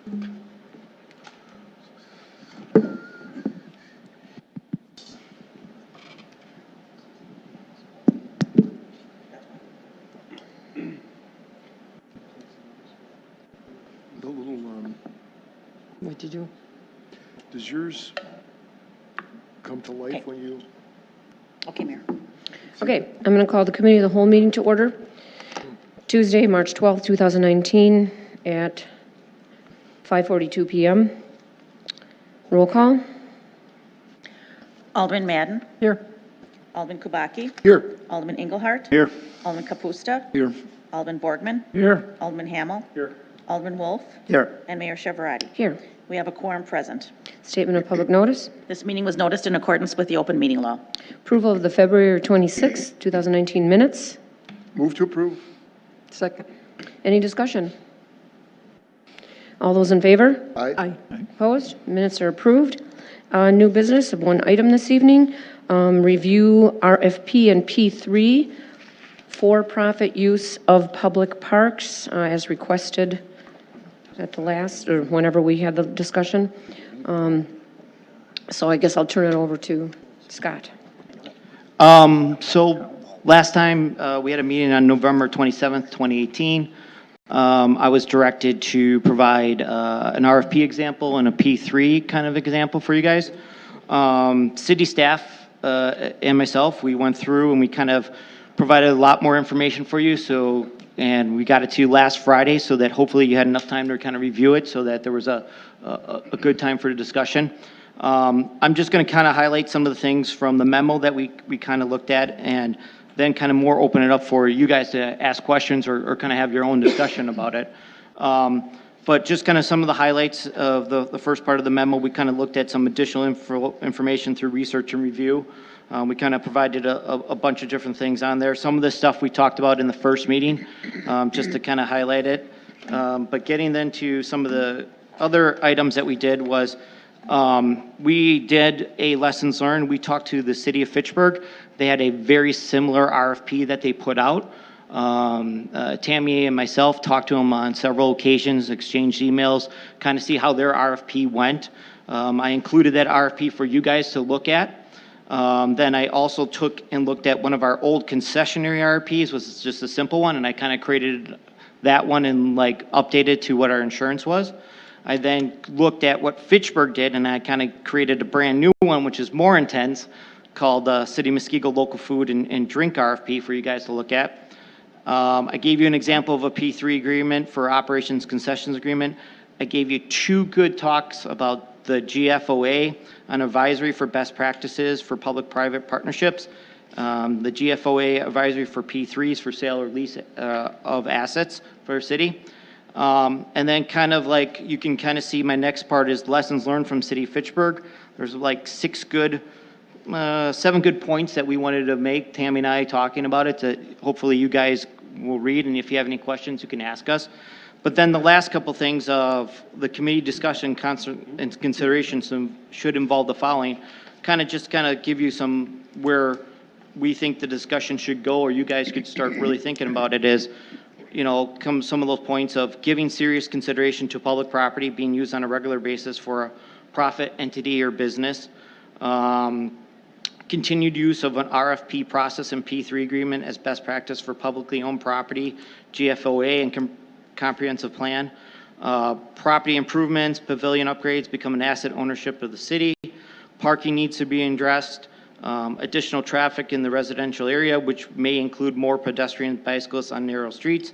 The little, What did you? does yours come to life Okay. when you? Okay, Mayor. Okay, I'm going to call the committee of the whole meeting to order. Tuesday, March 12th, 2019 at 5:42 PM. Roll call. Alderman Madden. Here. Alderman Kubaki. Here. Alderman Engelhardt. Here. Alderman Kapusta. Here. Alderman Borgman. Here. Alderman Hamel. Here. Alderman Wolf. Here. And Mayor Cheverati. Here. We have a quorum present. Statement of public notice. This meeting was noticed in accordance with the open meeting law. Approval of the February 26th, 2019 minutes. Move to approve. Second. Any discussion? All those in favor? Aye. Opposed? Minutes are approved. New business of one item this evening. Review RFP and P3 for-profit use of public parks as requested at the last, or whenever we had the discussion. So I guess I'll turn it over to Scott. So last time, we had a meeting on November 27th, 2018. I was directed to provide an RFP example and a P3 kind of example for you guys. City staff and myself, we went through and we kind of provided a lot more information for you. So, and we got it to you last Friday so that hopefully you had enough time to kind of review it so that there was a good time for the discussion. I'm just going to kind of highlight some of the things from the memo that we kind of looked at and then kind of more open it up for you guys to ask questions or kind of have your own discussion about it. But just kind of some of the highlights of the first part of the memo, we kind of looked at some additional information through research and review. We kind of provided a bunch of different things on there. Some of this stuff we talked about in the first meeting, just to kind of highlight it. But getting then to some of the other items that we did was, we did a lessons learned. We talked to the city of Fitchburg. They had a very similar RFP that they put out. Tammy and myself talked to them on several occasions, exchanged emails, kind of see how their RFP went. I included that RFP for you guys to look at. Then I also took and looked at one of our old concessionary RFPs, was just a simple one, and I kind of created that one and like updated to what our insurance was. I then looked at what Fitchburg did, and I kind of created a brand new one, which is more intense, called City Muskego Local Food and Drink RFP for you guys to look at. I gave you an example of a P3 agreement for operations concessions agreement. I gave you two good talks about the GFOA on advisory for best practices for public-private partnerships, the GFOA advisory for P3s for sale or lease of assets for a city. And then kind of like, you can kind of see my next part is lessons learned from City of Fitchburg. There's like 7 good points that we wanted to make, Tammy and I talking about it, that hopefully you guys will read, and if you have any questions, you can ask us. But then the last couple things of the committee discussion and considerations should involve the following, kind of give you some where we think the discussion should go, or you guys could start really thinking about it is, you know, come some of those points of giving serious consideration to public property being used on a regular basis for a profit entity or business. Continued use of an RFP process and P3 agreement as best practice for publicly owned property, GFOA and comprehensive plan. Property improvements, pavilion upgrades become an asset ownership of the city. Parking needs to be addressed. Additional traffic in the residential area, which may include more pedestrians, bicyclists on narrow streets.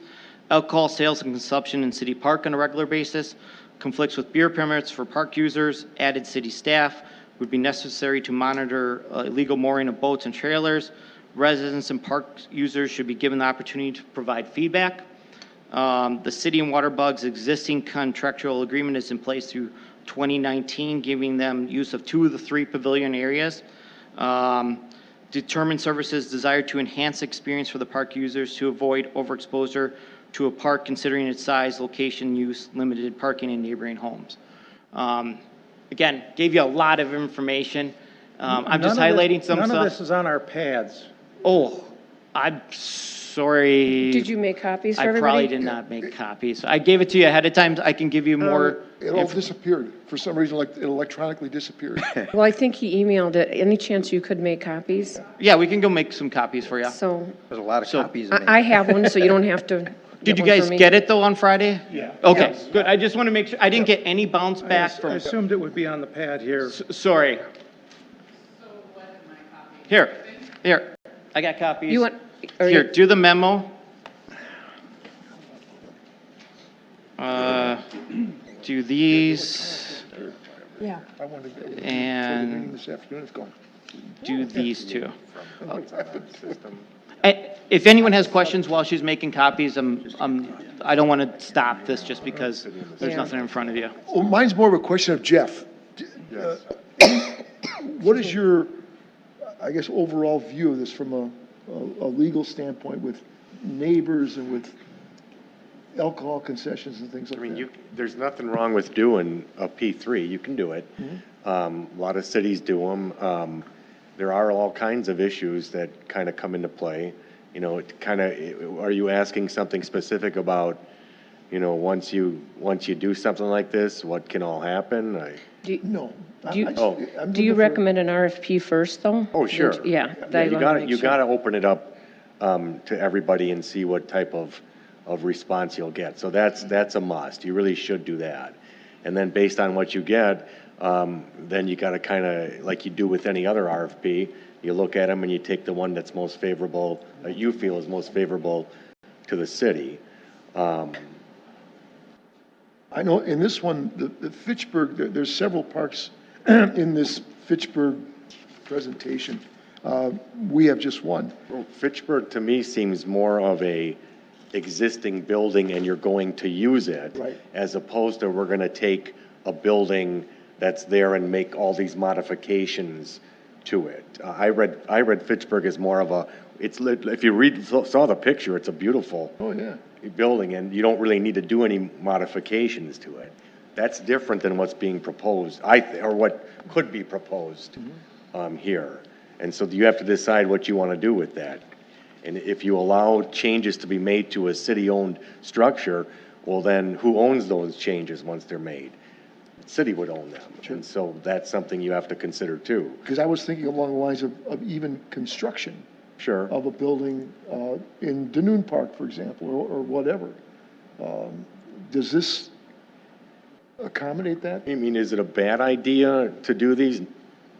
Alcohol sales and consumption in City Park on a regular basis. Conflicts with beer permits for park users. Added city staff would be necessary to monitor illegal mooring of boats and trailers. Residents and park users should be given the opportunity to provide feedback. The City and Waterbug's existing contractual agreement is in place through 2019, giving them use of 2 of the 3 pavilion areas. Determine services desired to enhance experience for the park users to avoid overexposure to a park considering its size, location, use, limited parking in neighboring homes. Again, gave you a lot of information. I'm just highlighting some stuff. None of this is on our pads. Oh, I'm sorry. Did you make copies for I everybody? probably did not make copies. I gave it to you ahead of time. I can give you more. It all disappeared. For some reason, like, it electronically disappeared. Well, I think he emailed it. Any chance you could make copies? Yeah, we can go make some copies for you. So There's a lot of So, copies in I have one, so you don't have to. Did you one for guys me. get it though on Friday? Yeah. Okay, good. I just want to make sure. I didn't get any bounce back I from. assumed it would be on the pad here. Sorry. Here. I got copies. You want? or Here, you- do the memo. Do these Yeah. I wanted to go for the and meeting this afternoon. It's gone. do these two. If anyone has questions while she's making copies, I don't want to stop this just because there's Yeah. nothing in front of you. Well, mine's more of a question of Jeff. Uh, What is your, I guess, overall view of this from a legal standpoint with neighbors and with alcohol concessions and things like I mean, that? there's nothing wrong with doing a P3, you can do it. A lot of cities do them. There are all kinds of issues that kind of come into play. You know, it kind of, are you asking something specific about, you know, once you do something like this, what can all happen? Do you, No. Do you- I'm do you looking for- recommend an RFP first, though? Oh, sure. Yeah. Yeah, I you wanna gotta, make you sure. gotta open it up, to everybody and see what type of response you'll get. So that's a must. You really should do that. And then based on what you get, then you gotta kinda, like you do with any other RFP, you look at them and you take the one that's most favorable, that you feel is most favorable to the city. I know in this one, the Fitchburg, there's several parks in this Fitchburg presentation. We have just one. Well, Fitchburg, to me, seems more of a existing building and you're going to use it. Right. As opposed to we're gonna take a building that's there and make all these modifications to it. I read Fitchburg as more of a, if you saw the picture, it's a beautiful Oh, yeah. building and you don't really need to do any modifications to it. That's different than what's being proposed, or what could be proposed, here. And so you have to decide what you want to do with that. And if you allow changes to be made to a city-owned structure, well then, who owns those changes once they're made? The city would own them. And so that's something you have to consider too. Because I was thinking along the lines of even construction Sure. of a building in Danoon Park, for example, or whatever. Does this accommodate that? I mean, is it a bad idea to do these?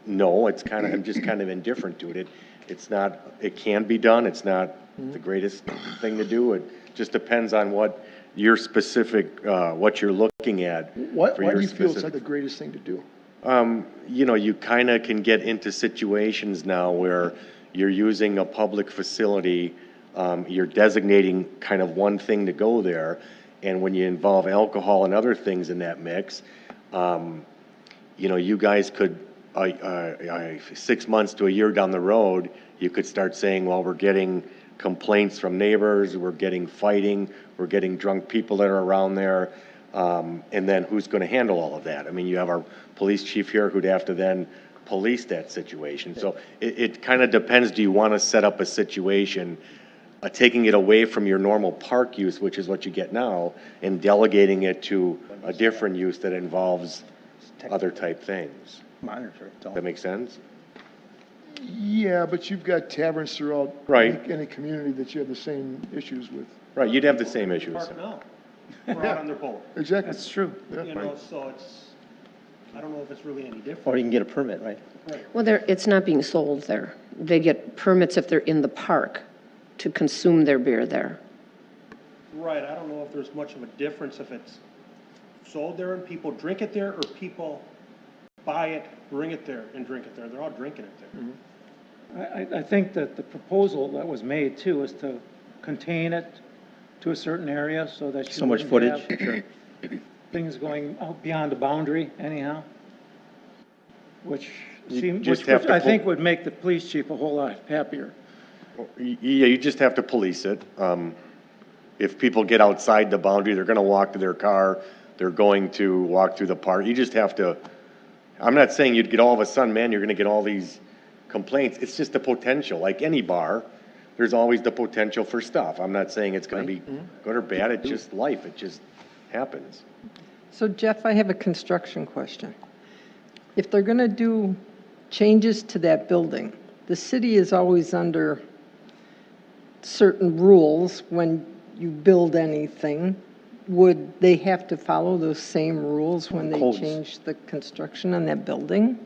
No, it's kind of, I'm just kind of indifferent to it. It's not, it can be done, it's not the greatest thing to do. It just depends on what your specific, what you're looking at. Why for do your you feel it's specific- not the greatest thing to do? You know, you kind of can get into situations now where you're using a public facility, you're designating kind of one thing to go there, and when you involve alcohol and other things in that mix, you know, you guys could, 6 months to a year down the road, you could start saying, well, we're getting complaints from neighbors, we're getting fighting, we're getting drunk people that are around there, and then who's going to handle all of that? I mean, you have our police chief here who'd have to then police that situation. So it kind of depends, do you want to set up a situation, taking it away from your normal park use, which is what you get now, and delegating it to a different use that involves other type things? Monitor it. That make sense? Yeah, but you've got taverns throughout Right. any community that you have the same issues with. Right, you'd have the same issues. Parking out. We're out on their boat. Exactly. That's true. Yeah. You know, so it's, I don't know if it's really any Or different. you can get a permit, right? Well, it's not being sold there. They get permits if they're in the park to consume their beer there. Right, I don't know if there's much of a difference if it's sold there and people drink it there, or people buy it, bring it there, and drink it there. They're all drinking it there. I think that the proposal that was made too is to contain it to a certain area so that you So much wouldn't footage. have things going out beyond the boundary anyhow, which just have to I pull- think would make the police chief a whole lot happier. Yeah, you just have to police it. If people get outside the boundary, they're gonna walk to their car, they're going to walk through the park. You just have to, I'm not saying you'd get all of a sudden, man, you're gonna get all these complaints. It's just a potential, like any bar. there's always the potential for stuff. I'm not saying it's gonna be good or bad, it's just life, it just happens. So Jeff, I have a construction question. If they're going to do changes to that building, the city is always under certain rules when you build anything. Would they have to follow those same rules when they Codes. change the construction on that building?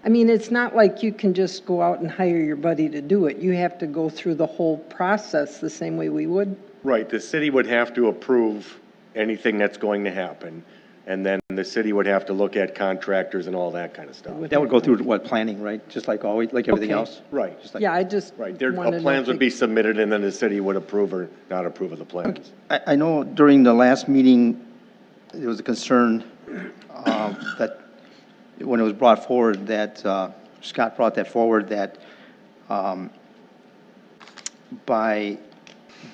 I mean, it's not like you can just go out and hire your buddy to do it. You have to go through the whole process the same way we would. Right, the city would have to approve anything that's going to happen, and then the city would have to look at contractors and all that kind of stuff. That would go through what, planning, right? Just like always, like everything Okay. else? Right, Yeah, I just right, wanted to plans would know be if submitted, and then the city would approve or not approve of the plans. I know during the last meeting, there was a concern that when it was brought forward, that Scott brought that forward, that by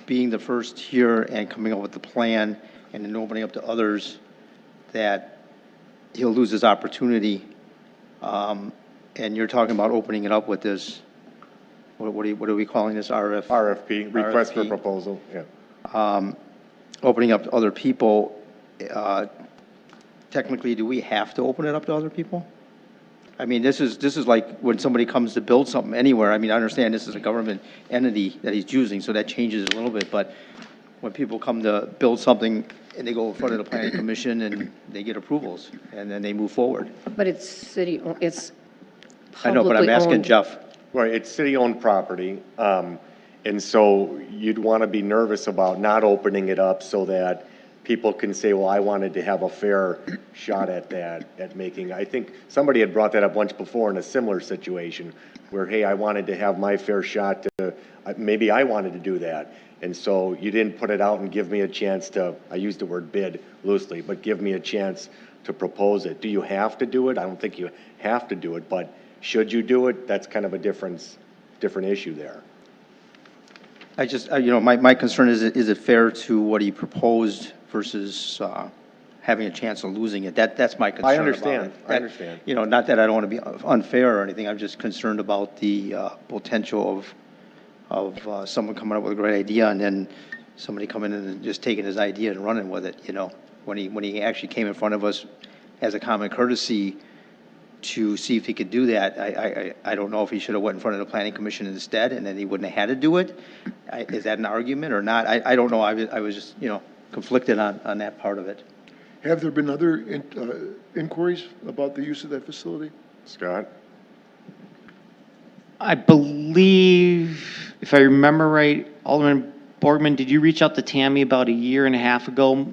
being the first here and coming up with the plan and then opening up to others, that he'll lose his opportunity. And you're talking about opening it up with this, what are we calling this, RFP, request for RFP. proposal, yeah. Opening up to other people, technically, do we have to open it up to other people? I mean, this is like when somebody comes to build something anywhere. I mean, I understand this is a government entity that he's using, so that changes a little bit, but when people come to build something and they go in front of the planning commission and they get approvals, and then they move forward. But it's city, it's I know, but I'm publicly asking owned. Jeff. Right, it's city-owned property, and so you'd want to be nervous about not opening it up so that people can say, well, I wanted to have a fair shot at that, at making, I think somebody had brought that up once before in a similar situation, where, hey, I wanted to have my fair shot to, maybe I wanted to do that. And so you didn't put it out and give me a chance to, I used the word bid loosely, but give me a chance to propose it. Do you have to do it? I don't think you have to do it, but should you do it? That's kind of a different issue there. I just, my concern is it fair to what he proposed versus having a chance of losing it? That's my concern. I understand. about it. I understand. Not that I don't want to be unfair or anything. I'm just concerned about the potential of someone coming up with a great idea and then somebody coming in and just taking his idea and running with it. When he actually came in front of us as a common courtesy to see if he could do that, I don't know if he should have went in front of the planning commission instead, and then he wouldn't have had to do it. Is that an argument or not? I don't know. I was just, conflicted on that part of it. Have there been other inquiries about the use of that facility? Scott? I believe, if I remember right, Alderman Borgman, did you reach out to Tammy about a year and a half ago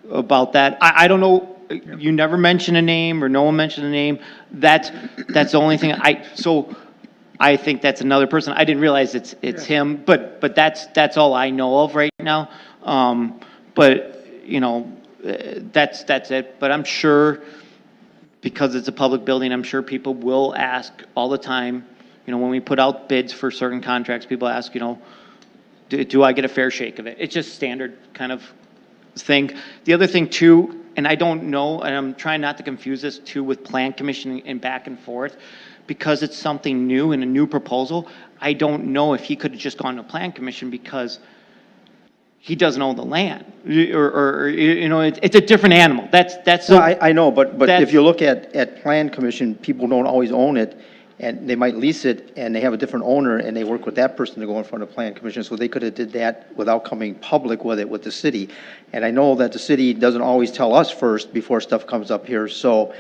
about that? I don't know, you never mentioned a name, or no one mentioned a name. That's the only thing so I think that's another person. I didn't realize it's him, but that's all I know of right now. But, that's it. But I'm sure, because it's a public building, I'm sure people will ask all the time. When we put out bids for certain contracts, people ask, do I get a fair shake of it? It's just standard kind of thing. The other thing too, and I don't know, and I'm trying not to confuse this too with plan commission and back and forth, because it's something new and a new proposal. I don't know if he could have just gone to plan commission because he doesn't own the land, or it's a different animal. That's. No, I know, but that's- if you look at plan commission, people don't always own it, and they might lease it, and they have a different owner, and they work with that person to go in front of plan commission, so they could have did that without coming public with it with the city. And I know that the city doesn't always tell us first before stuff comes up here, so,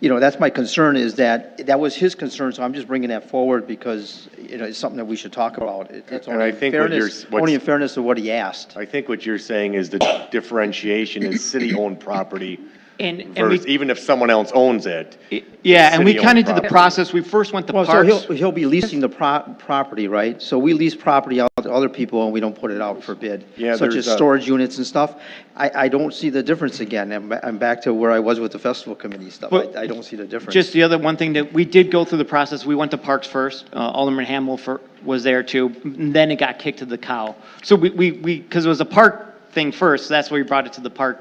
that's my concern, is that was his concern, so I'm just bringing that forward because, it's something that we should talk about. It's And only I in think fairness, only in fairness of what he asked. I think what you're saying is the differentiation is city-owned property and versus, even if someone else owns it. Yeah, and we city-owned kind of did the property. process. We first went to Well, so parks. he'll be leasing the property, right? So we lease property out to other people and we don't put it out for bid. Yeah, Such there's as a- storage units and stuff. I don't see the difference again. I'm back to where I was with the festival committee stuff. But I don't see the difference. Just the other one thing that we did go through the process, we went to parks first. Alderman Hamel was there too. And then it got kicked to the cow. So we because it was a park thing first, so that's why we brought it to the park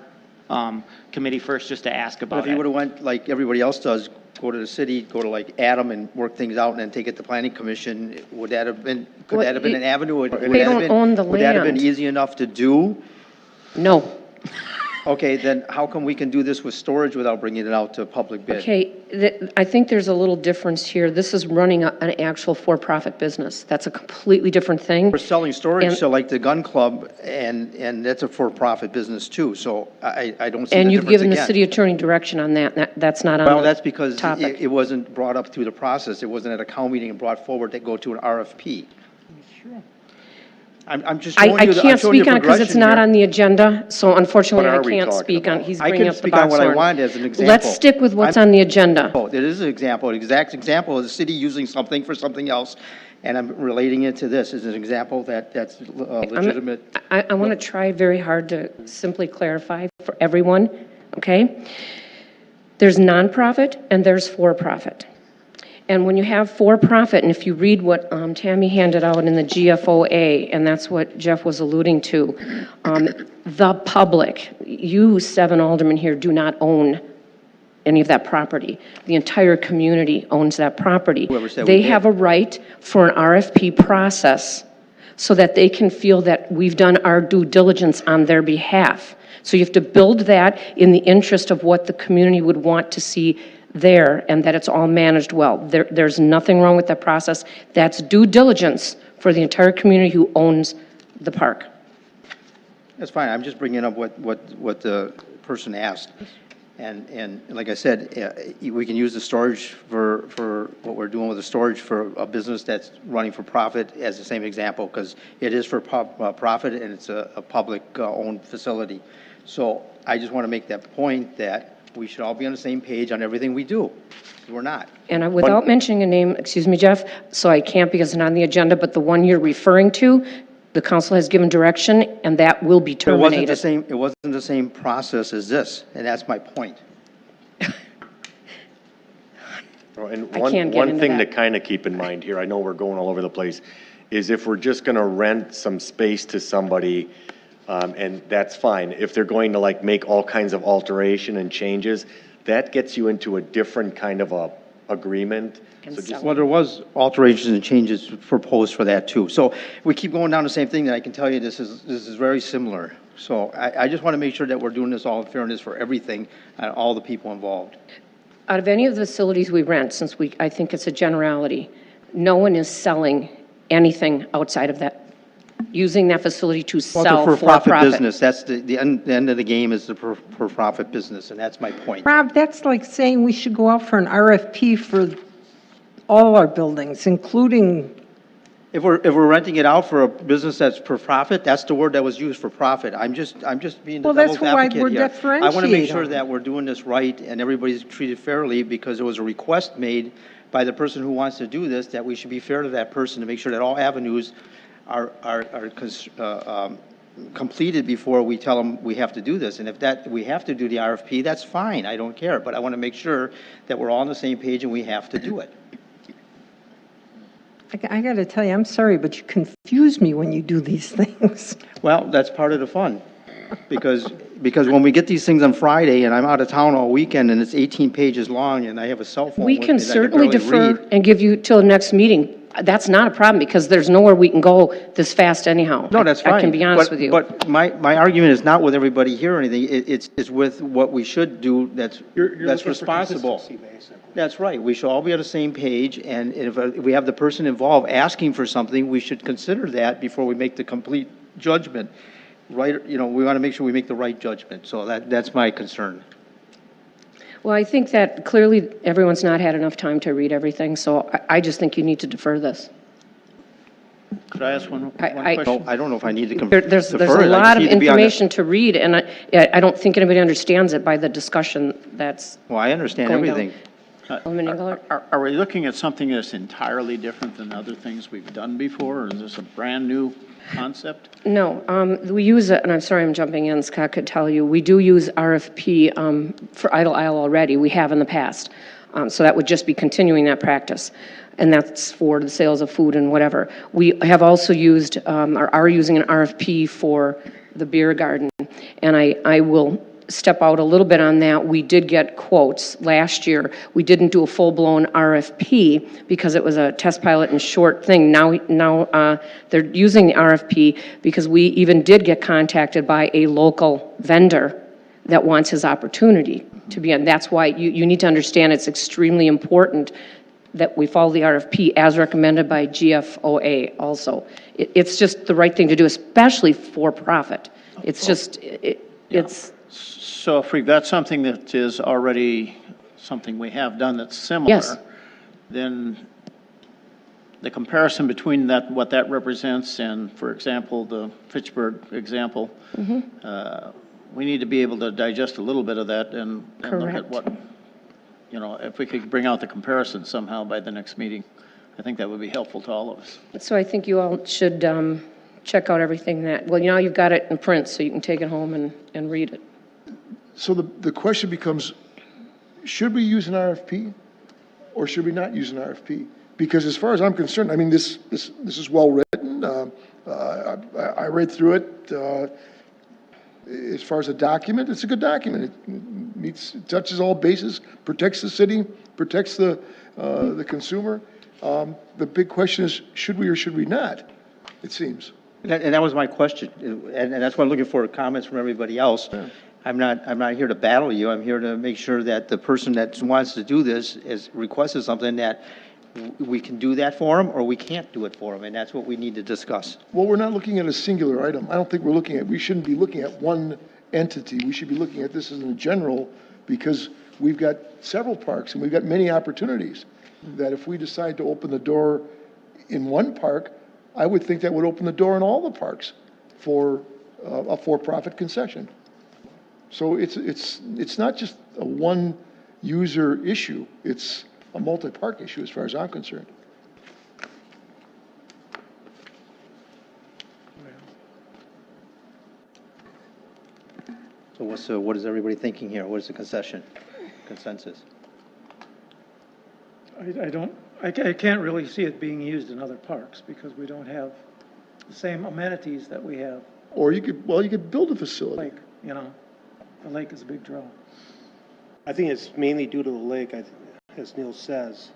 committee first, just to ask But about if you would it. have went like everybody else does, go to the city, go to like Adam and work things out and then take it to planning commission, would that have been, could Well, that have been an avenue? Would they that have don't been- own the Would that have been land. easy enough to do? No. Okay, then how come we can do this with storage without bringing it out to public bid? Okay, I think there's a little difference here. This is running an actual for-profit business. That's a completely different thing. We're selling storage And- to like the gun club, and that's a for-profit business too, so I don't see the And you've difference given the again. city attorney direction on that. That's not on Well, the that's because topic. it wasn't brought up through the process. It wasn't at a cow meeting and brought forward to go to an RFP. I'm just showing you, I I'm can't showing you speak on it because it's progression not here. on the agenda, so unfortunately What I are we can't talking speak on, about? he's I bringing can up the speak on box what I horn. want as an example. Let's stick with what's I'm- on the agenda. Oh, it is an example, an exact example of the city using something for something else, and I'm relating it to this as an example that's legitimate. I want to try very hard to simply clarify for everyone, okay? There's nonprofit and there's for-profit. And when you have for-profit, and if you read what Tammy handed out in the GFOA, and that's what Jeff was alluding to, the public, you 7 aldermen here do not own any of that property. The entire community owns that property. Whoever said we They did. have a right for an RFP process so that they can feel that we've done our due diligence on their behalf. So you have to build that in the interest of what the community would want to see there, and that it's all managed well. There's nothing wrong with that process. That's due diligence for the entire community who owns the park. That's fine, I'm just bringing up what the person asked. And like I said, we can use the storage for what we're doing with the storage for a business that's running for profit as the same example, because it is for profit and it's a public owned facility. So I just want to make that point that we should all be on the same page on everything we do. We're not. And without mentioning a name, excuse me, Jeff, so I can't because it's not on the agenda, but the one you're referring to, the council has given direction, and that will be It wasn't the terminated. same, it wasn't the same process as this, and that's my point. And I can't get one into thing that. to kind of keep in mind here, I know we're going all over the place, is if we're just going to rent some space to somebody, and that's fine. If they're going to like make all kinds of alteration and changes, that gets you into a different kind of a agreement. So just, Well, there was alterations and changes proposed for that too. So we keep going down the same thing, that I can tell you this is very similar. So I just want to make sure that we're doing this all in fairness for everything and all the people involved. Out of any of the facilities we rent, since I think it's a generality, no one is selling anything outside of that, using that facility to Well, sell it's a for-profit for-profit. business. That's the end of the game is the for-profit business, and that's my point. Rob, that's like saying we should go out for an RFP for all our buildings, including, If we're renting it out for a business that's for profit, that's the word that was used, for profit. I'm just being the Well, that's devil's why advocate we're here. I want to make sure differentiating. that we're doing this right and everybody's treated fairly, because there was a request made by the person who wants to do this, that we should be fair to that person to make sure that all avenues are completed before we tell them we have to do this. And if that, we have to do the RFP, that's fine, I don't care. But I want to make sure that we're all on the same page and we have to do it. I got to tell you, I'm sorry, but you confuse me when you do these things. Well, that's part of the fun, because when we get these things on Friday and I'm out of town all weekend and it's 18 pages long and I have a cell phone We with can me that I certainly barely defer read. and give you till the next meeting. That's not a problem, because there's nowhere we can go this fast anyhow. No, that's fine. I can be honest But- with you. But my argument is not with everybody here or anything, it's with what we should do that's You're that's looking for responsible. consistency, basically. That's right, we should all be on the same page, and if we have the person involved asking for something, we should consider that before we make the complete judgment. Right, we want to make sure we make the right judgment, so that's my concern. Well, I think that clearly everyone's not had enough time to read everything, so I just think you need to defer this. Could I ask one I- question? No, I don't know if I need to There's defer a it. I lot just of need to be on the- information to read, and I don't think anybody understands it by the discussion that's Well, I understand going down. everything. Alderman Engelhardt? Are we looking at something that's entirely different than other things we've done before, or is this a brand-new concept? No, we use it, and I'm sorry I'm jumping in, Scott could tell you, we do use RFP for Idle Isle already, we have in the past. So that would just be continuing that practice, and that's for the sales of food and whatever. We have also used, or are using an RFP for the beer garden, and I will step out a little bit on that. We did get quotes last year. We didn't do a full-blown RFP because it was a test pilot and short thing. Now they're using the RFP because we even did get contacted by a local vendor that wants his opportunity to be on. That's why you need to understand it's extremely important that we follow the RFP as recommended by GFOA also. It's just the right thing to do, especially for profit. It's just, it's, So if we've got something that is already something we have done that's similar, Yes. then the comparison between that, what that represents and, for example, the Fitchburg example, we need to be able to digest a little bit of that and look at Correct. what, you know, if we could bring out the comparison somehow by the next meeting, I think that would be helpful to all of us. so I think you all should check out everything that, well, now you've got it in print, so you can take it home and read it. So the question becomes, should we use an RFP or should we not use an RFP? Because as far as I'm concerned, I mean, this is well written. I read through it. As far as a document, it's a good document. It touches all bases, protects the city, protects the consumer. The big question is, should we or should we not? It seems. And that was my question, and that's why I'm looking for comments from everybody else. I'm not here to battle you, I'm here to make sure that the person that wants to do this is requested something that we can do that for them, or we can't do it for them, and that's what we need to discuss. Well, we're not looking at a singular item. I don't think we shouldn't be looking at one entity. We should be looking at this as in general, because we've got several parks and we've got many opportunities that if we decide to open the door in one park, I would think that would open the door in all the parks for a for-profit concession. So it's not just a one-user issue, it's a multi-park issue as far as I'm concerned. So what is everybody thinking here? What is the consensus? I can't really see it being used in other parks because we don't have the same amenities that we have. Or you could build a facility. Lake, you know, the lake is a big draw. I think it's mainly due to the lake, as Neil says.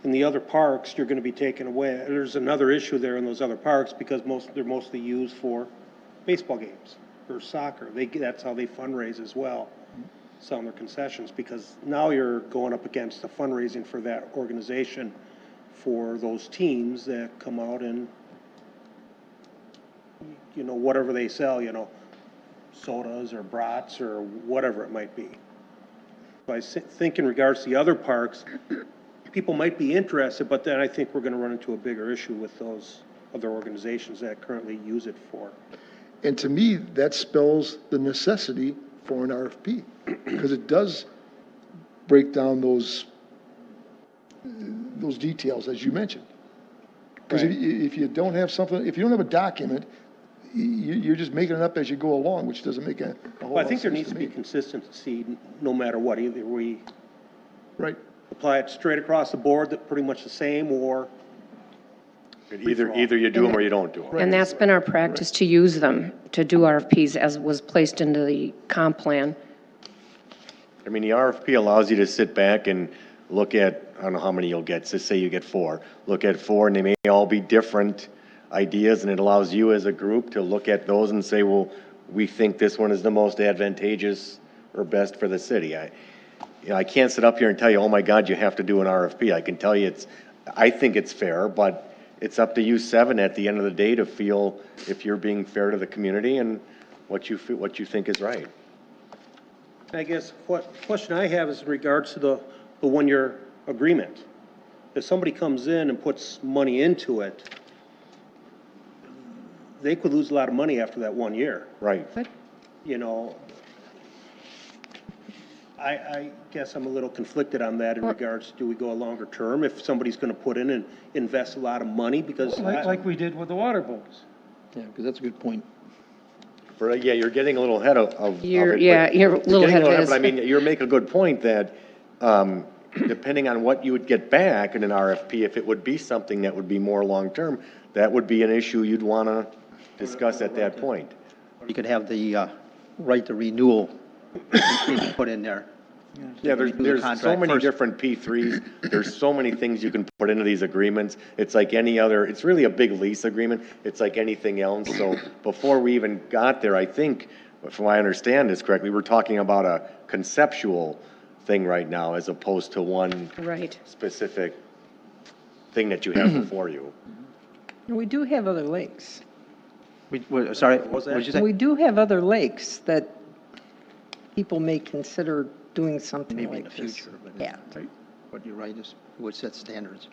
In the other parks, you're going to be taken away. There's another issue there in those other parks because they're mostly used for baseball games or soccer. That's how they fundraise as well, selling their concessions, because now you're going up against the fundraising for that organization for those teams that come out and, you know, whatever they sell, you know, sodas or brats or whatever it might be. So I think in regards to the other parks, people might be interested, but then I think we're going to run into a bigger issue with those other organizations that currently use it for. And to me, that spells the necessity for an RFP, because it does break down those details, as you mentioned. Because if you don't have something, if you don't have a document, you're just making it up as you go along, which doesn't make a whole lot of sense. Well, I think there needs to be consistency no matter what. Either we Right. apply it straight across the board, that pretty much the same, or Either you do them or you don't do them. And that's been our practice, to use them, to do RFPs as was placed into the comp plan. I mean, the RFP allows you to sit back and look at, I don't know how many you'll get, just say you get 4. Look at 4 and they may all be different ideas, and it allows you as a group to look at those and say, well, we think this one is the most advantageous or best for the city. I can't sit up here and tell you, oh my God, you have to do an RFP. I can tell you I think it's fair, but it's up to you 7 at the end of the day to feel if you're being fair to the community and what you think is right. I guess what question I have is in regards to the 1-year agreement. If somebody comes in and puts money into it, they could lose a lot of money after that 1 year. Right. You know, I guess I'm a little conflicted on that in regards, do we go a longer term if somebody's going to put in and invest a lot of money? Because Like we did with the water boats. Yeah, because that's a good point. Yeah, you're getting a little ahead of it. You're but a little getting ahead of But I it. mean, you make a good point that depending on what you would get back in an RFP, if it would be something that would be more long-term, that would be an issue you'd want to discuss at that point. You could have the right to renewal maybe put in there. Yeah, Do the there's so contract many first. different P3s, there's so many things you can put into these agreements. It's like any other, it's really a big lease agreement, it's like anything else. So before we even got there, I think, if I understand this correctly, we're talking about a conceptual thing right now as opposed to one Right. specific thing that you have before you. And we do have other lakes. Sorry, what did you say? We do have other lakes that people may consider doing something Maybe in like the this. future, but Yeah. but you're right, it would set standards.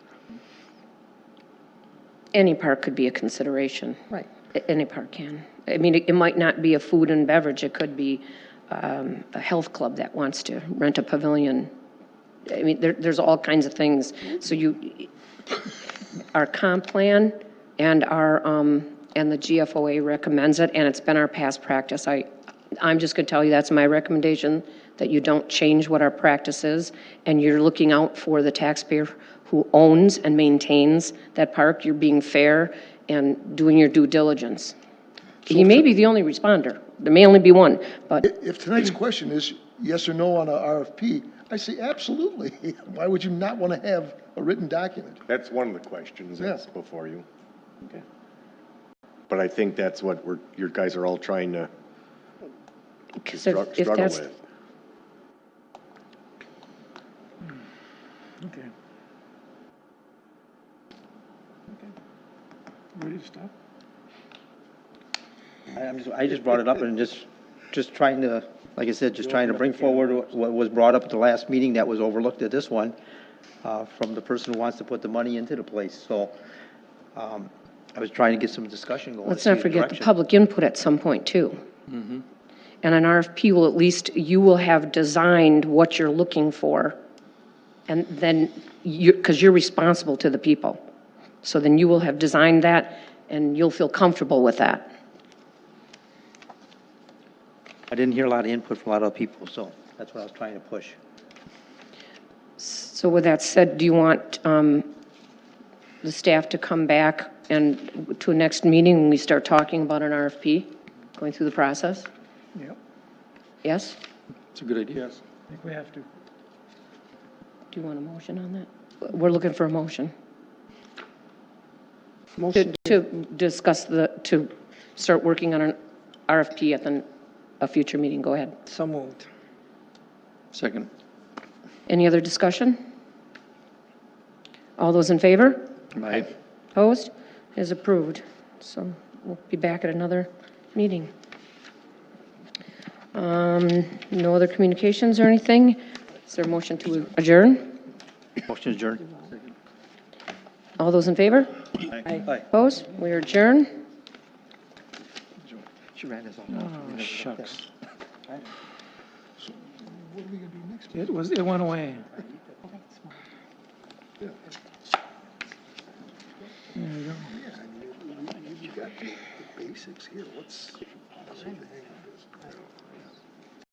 Any park could be a consideration. Right. Any park can. I mean, it might not be a food and beverage, it could be a health club that wants to rent a pavilion. I mean, there's all kinds of things. So our comp plan and and the GFOA recommends it, and it's been our past practice. I'm just going to tell you that's my recommendation, that you don't change what our practice is, and you're looking out for the taxpayer who owns and maintains that park. You're being fair and doing your due diligence. He may be the only responder. There may only be one, but If tonight's question is yes or no on a RFP, I say absolutely. Why would you not want to have a written document? That's one of the questions that's Yeah. before you. But I think that's what your guys are all trying to because struggle if that's, with. Okay. Ready to stop? I just brought it up and just trying to, like I said, just trying to bring forward what was brought up at the last meeting that was overlooked at this one, from the person who wants to put the money into the place. So, I was trying to get some discussion going. let's see not the forget the direction. public input at some point too. And an RFP will at least, you will have designed what you're looking for. And then because you're responsible to the people. So then you will have designed that and you'll feel comfortable with that. I didn't hear a lot of input from a lot of people, so that's what I was trying to push. So with that said, do you want the staff to come back and to a next meeting when we start talking about an RFP, going through the process? Yep, Yes? It's a good idea. Yes. I think we have to. Do you want a motion on that? We're looking for a motion. To discuss to start working on an RFP at a future meeting. Go ahead. So moved. Second. Any other discussion? All those in favor? Aye. Opposed? Is approved. So we'll be back at another meeting. No other communications or anything? Is there a motion to adjourn? Motion adjourned. All those in favor? Aye. Opposed? We are adjourned. She ran us off. Oh, shucks. So what are we going to do next? It went away. Yeah. There you go. You got the basics here. What's the hang of this?